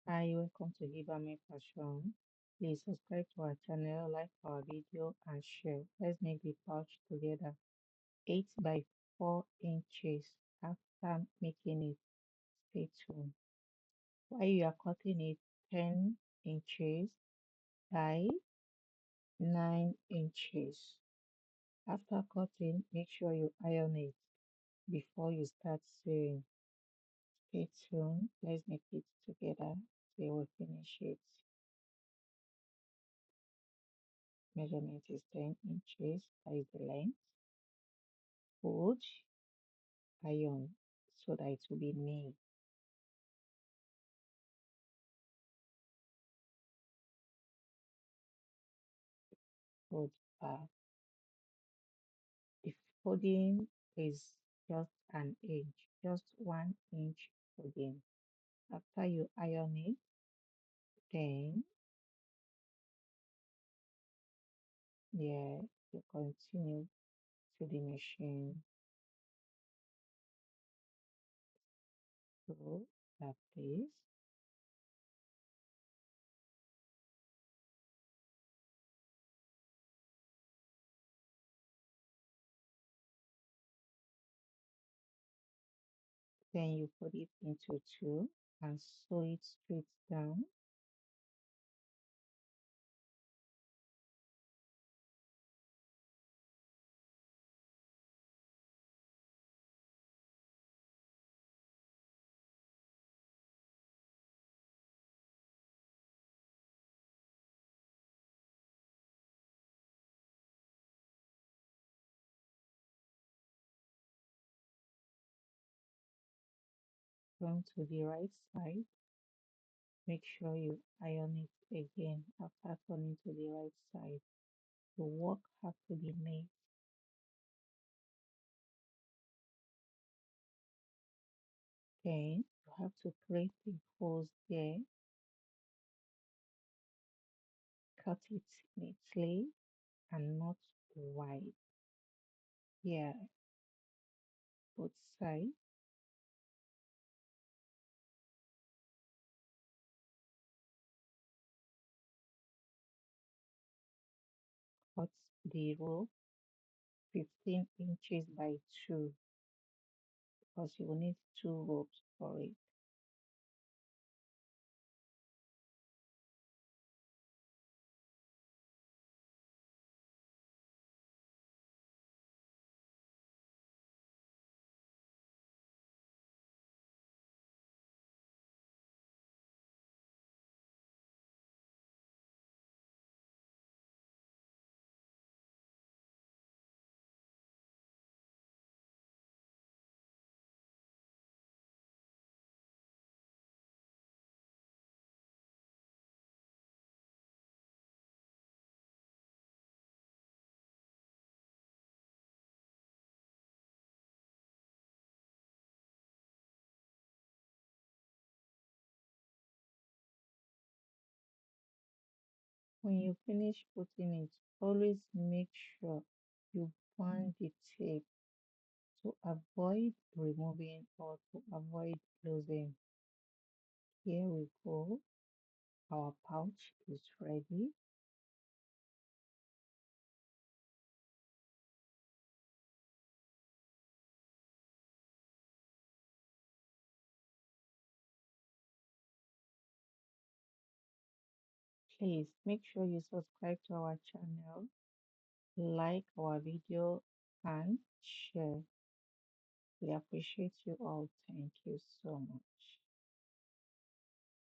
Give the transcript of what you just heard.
Hi, welcome to Hibamir Fashion. Please subscribe to our channel, like our video, and share. Let's make the pouch together. 8 by 4 inches. After making it, stay tuned. While you are cutting it, 10 inches by 9 inches. After cutting, make sure you iron it before you start sewing. Stay tuned. Let's make it together till we finish it. Measurement is 10 inches. That is the length. Fold, iron so that it will be neat. Fold back. If folding is just an inch, just 1 inch folding. After you iron it, then yeah, you continue to the machine. So like this. Then you put it into two and sew it straight down. Turn to the right side. Make sure you iron it again after turning to the right side. The work has to be made. Then you have to create the holes there, cut it neatly and not wide. Here, both sides, cut the rope 15 inches by 2 because you will need 2 ropes for it. When you finish putting it, always make sure you band the tape to avoid removing or to avoid losing. Here we go. Our pouch is ready. Please make sure you subscribe to our channel, like our video, and share. We appreciate you all. Thank you so much.